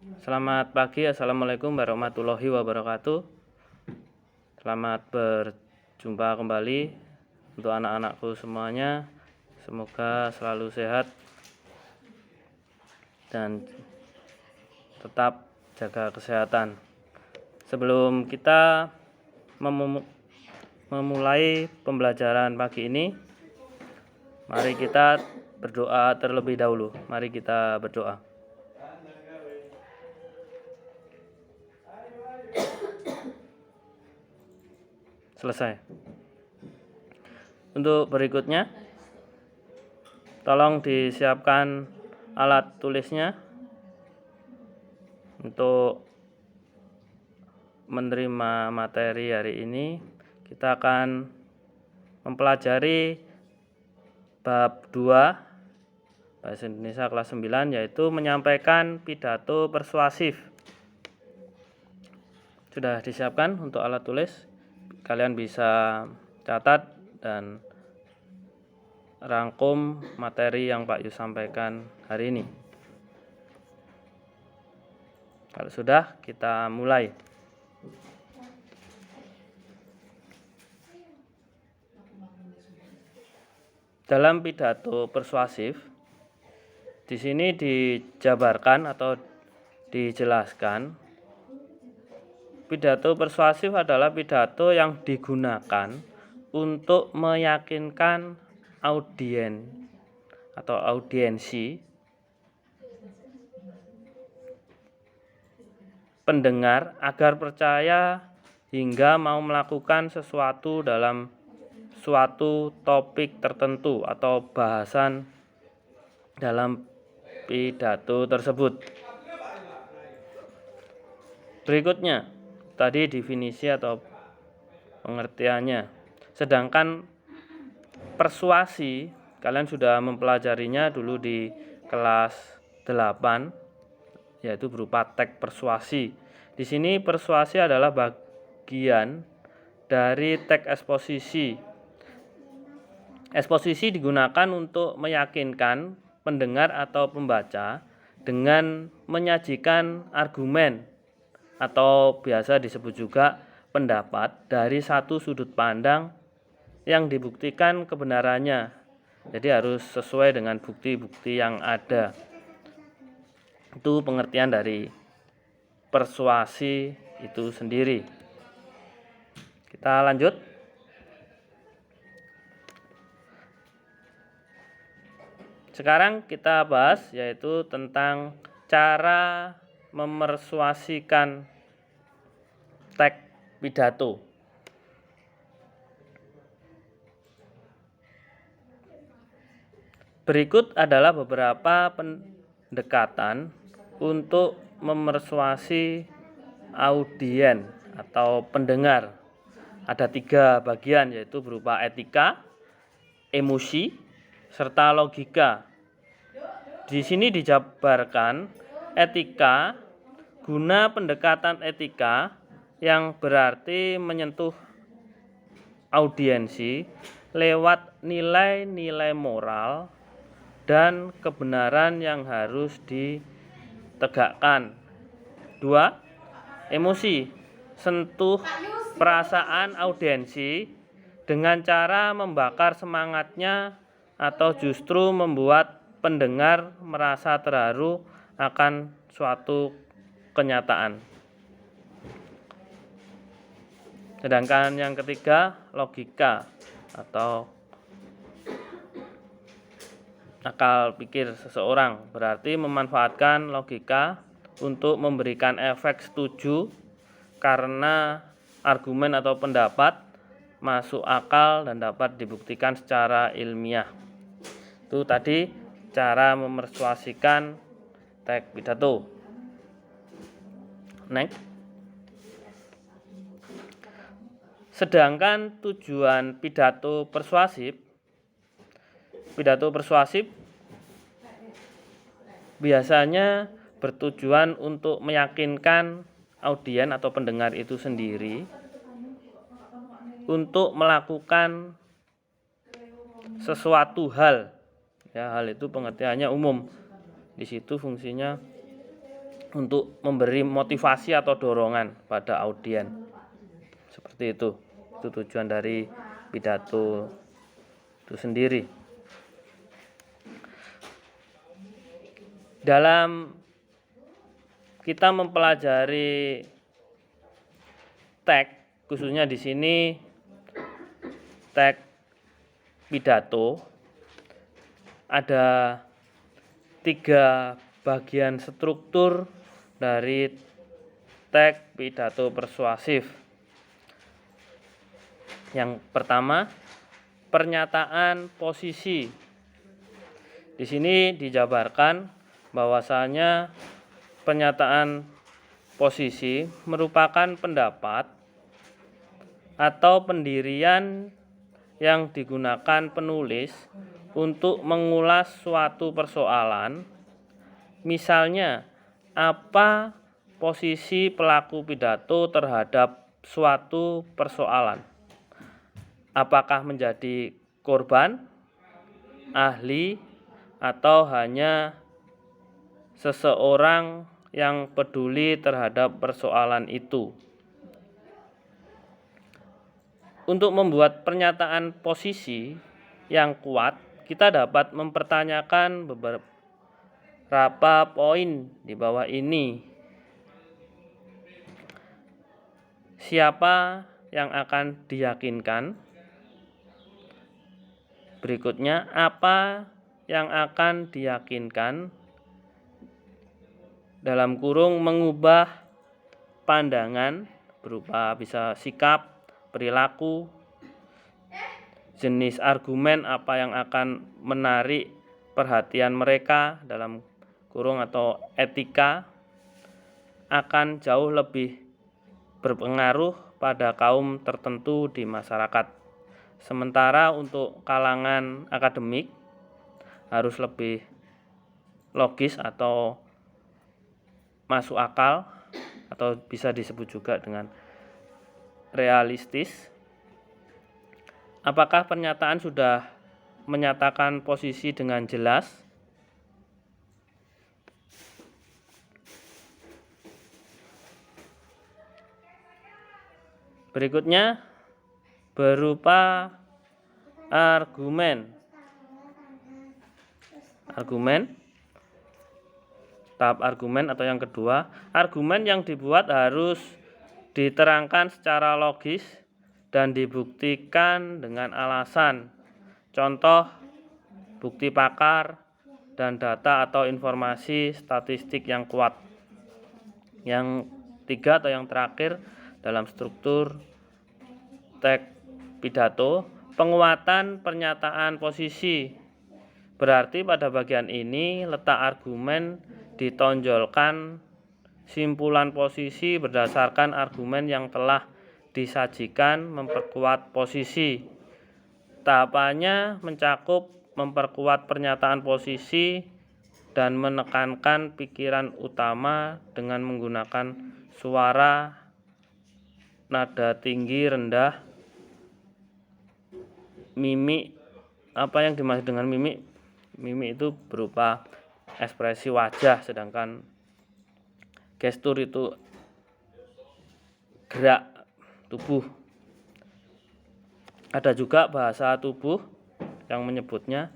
Selamat pagi, Assalamualaikum warahmatullahi wabarakatuh. Selamat berjumpa kembali untuk anak-anakku semuanya. Semoga selalu sehat dan tetap jaga kesehatan. Sebelum kita memulai pembelajaran pagi ini, mari kita berdoa terlebih dahulu. Mari kita berdoa. Selesai. Untuk berikutnya, tolong disiapkan alat tulisnya untuk menerima materi hari ini. Kita akan mempelajari bab 2 Bahasa Indonesia kelas 9, yaitu menyampaikan pidato persuasif. Sudah disiapkan untuk alat tulis? Kalian bisa catat dan rangkum materi yang Pak Yus sampaikan hari ini. Kalau sudah, kita mulai. Dalam pidato persuasif, di sini dijabarkan atau dijelaskan, pidato persuasif adalah pidato yang digunakan untuk meyakinkan audien atau audiensi, pendengar agar percaya hingga mau melakukan sesuatu dalam suatu topik tertentu atau bahasan dalam pidato tersebut. Berikutnya, tadi definisi atau pengertiannya. Sedangkan persuasi, kalian sudah mempelajarinya dulu di kelas 8, yaitu berupa teks persuasi. Di sini persuasi adalah bagian dari teks eksposisi. Eksposisi digunakan untuk meyakinkan pendengar atau pembaca dengan menyajikan argumen atau biasa disebut juga pendapat dari satu sudut pandang yang dibuktikan kebenarannya. Jadi harus sesuai dengan bukti-bukti yang ada. Itu pengertian dari persuasi itu sendiri. Kita lanjut. Sekarang kita bahas yaitu tentang cara memersuasikan teks pidato. Berikut adalah beberapa pendekatan untuk memersuasi audien atau pendengar. Ada 3 bagian, yaitu berupa etika, emosi, serta logika. Di sini dijabarkan etika, guna pendekatan etika yang berarti menyentuh audiensi lewat nilai-nilai moral dan kebenaran yang harus ditegakkan. 2. Emosi, sentuh perasaan audiensi dengan cara membakar semangatnya atau justru membuat pendengar merasa terharu akan suatu kenyataan. Sedangkan yang ketiga, logika atau akal pikir seseorang, berarti memanfaatkan logika untuk memberikan efek setuju karena argumen atau pendapat masuk akal dan dapat dibuktikan secara ilmiah. Itu tadi cara memersuasikan teks pidato. Next. Sedangkan tujuan pidato persuasif biasanya bertujuan untuk meyakinkan audien atau pendengar itu sendiri untuk melakukan sesuatu hal. Ya, hal itu pengertiannya umum. Di situ fungsinya untuk memberi motivasi atau dorongan pada audien. Seperti itu tujuan dari pidato itu sendiri. Dalam kita mempelajari teks, khususnya di sini teks pidato, ada 3 bagian struktur dari teks pidato persuasif. Yang pertama, pernyataan posisi. Di sini dijabarkan bahwasanya pernyataan posisi merupakan pendapat atau pendirian yang digunakan penulis untuk mengulas suatu persoalan. Misalnya, apa posisi pelaku pidato terhadap suatu persoalan? Apakah menjadi korban, ahli, atau hanya seseorang yang peduli terhadap persoalan itu? Untuk membuat pernyataan posisi yang kuat, kita dapat mempertanyakan beberapa poin di bawah ini. Siapa yang akan diyakinkan? Berikutnya, apa yang akan diyakinkan? Dalam kurung mengubah pandangan berupa bisa sikap, perilaku, jenis argumen apa yang akan menarik perhatian mereka, dalam kurung atau etika, akan jauh lebih berpengaruh pada kaum tertentu di masyarakat. Sementara untuk kalangan akademik harus lebih logis atau masuk akal, atau bisa disebut juga dengan realistis. Apakah pernyataan sudah menyatakan posisi dengan jelas? Berikutnya berupa argumen. Tahap argumen atau yang kedua, argumen yang dibuat harus diterangkan secara logis dan dibuktikan dengan alasan, contoh, bukti pakar, dan data atau informasi statistik yang kuat. Yang tiga atau yang terakhir dalam struktur teks pidato, penguatan pernyataan posisi. Berarti pada bagian ini letak argumen ditonjolkan simpulan posisi berdasarkan argumen yang telah disajikan memperkuat posisi. Tahapannya mencakup memperkuat pernyataan posisi dan menekankan pikiran utama dengan menggunakan suara, nada tinggi, rendah, mimik. Apa yang dimaksud dengan mimik? Mimik itu berupa ekspresi wajah, sedangkan gestur itu gerak tubuh. Ada juga bahasa tubuh yang menyebutnya,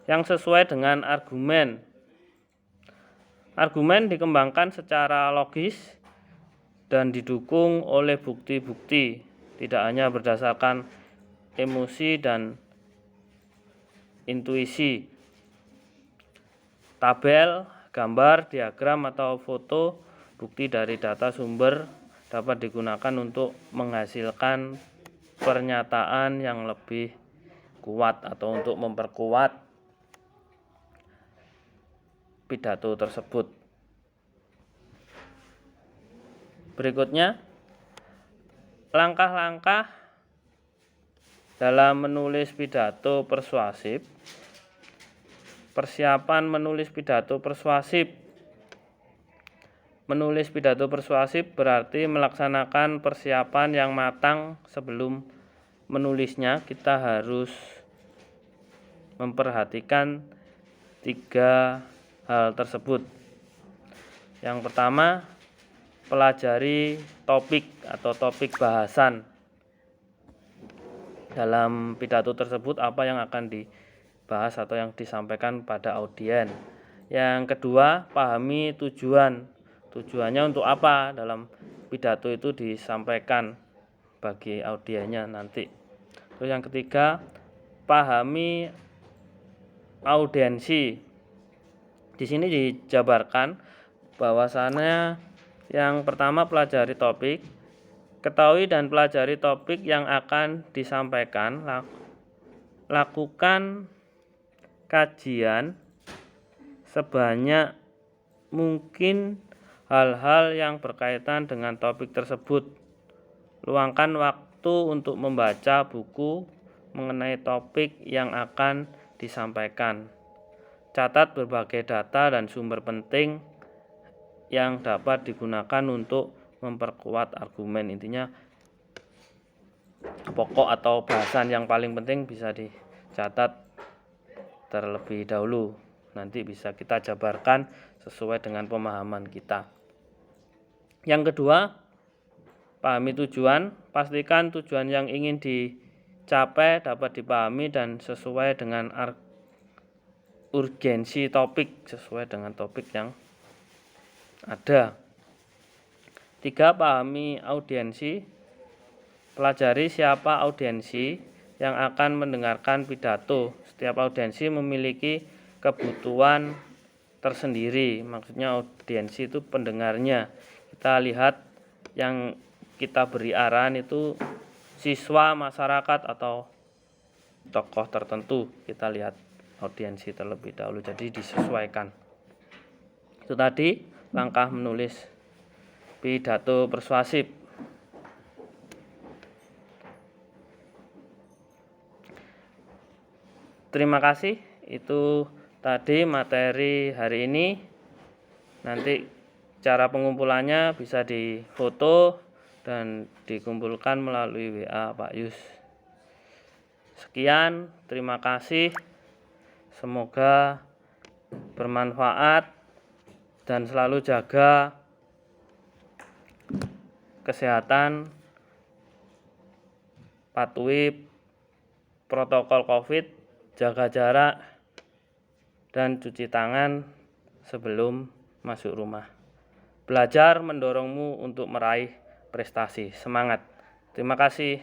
yang sesuai dengan argumen. Argumen dikembangkan secara logis dan didukung oleh bukti-bukti, tidak hanya berdasarkan emosi dan intuisi. Tabel, gambar, diagram, atau foto bukti dari data sumber dapat digunakan untuk menghasilkan pernyataan yang lebih kuat atau untuk memperkuat pidato tersebut. Berikutnya, langkah-langkah dalam menulis pidato persuasif. Persiapan menulis pidato persuasif. Menulis pidato persuasif berarti melaksanakan persiapan yang matang sebelum menulisnya. Kita harus memperhatikan 3 hal tersebut. Yang pertama, pelajari topik atau topik bahasan. Dalam pidato tersebut apa yang akan dibahas atau yang disampaikan pada audien. Yang kedua, pahami tujuan. Tujuannya untuk apa dalam pidato itu disampaikan bagi audiennya nanti. Terus yang ketiga, pahami audiensi. Di sini dijabarkan bahwasannya yang pertama pelajari topik, ketahui dan pelajari topik yang akan disampaikan, lakukan kajian sebanyak mungkin hal-hal yang berkaitan dengan topik tersebut. Luangkan waktu untuk membaca buku mengenai topik yang akan disampaikan. Catat berbagai data dan sumber penting yang dapat digunakan untuk memperkuat argumen. Intinya pokok atau bahasan yang paling penting bisa dicatat terlebih dahulu. Nanti bisa kita jabarkan sesuai dengan pemahaman kita. Yang kedua, pahami tujuan. Pastikan tujuan yang ingin dicapai dapat dipahami dan sesuai dengan urgensi topik, sesuai dengan topik yang ada. 3. Pahami audiensi. Pelajari siapa audiensi yang akan mendengarkan pidato. Setiap audiensi memiliki kebutuhan tersendiri. Maksudnya audiensi itu pendengarnya. Kita lihat yang kita beri arahan itu siswa, masyarakat, atau tokoh tertentu. Kita lihat audiensi terlebih dahulu, jadi disesuaikan. Itu tadi langkah menulis pidato persuasif. Terima kasih, itu tadi materi hari ini. Nanti cara pengumpulannya bisa difoto dan dikumpulkan melalui WA Pak Yus. Sekian, terima kasih. Semoga bermanfaat dan selalu jaga kesehatan, patuhi protokol COVID, jaga jarak, dan cuci tangan sebelum masuk rumah. Belajar mendorongmu untuk meraih prestasi. Semangat. Terima kasih.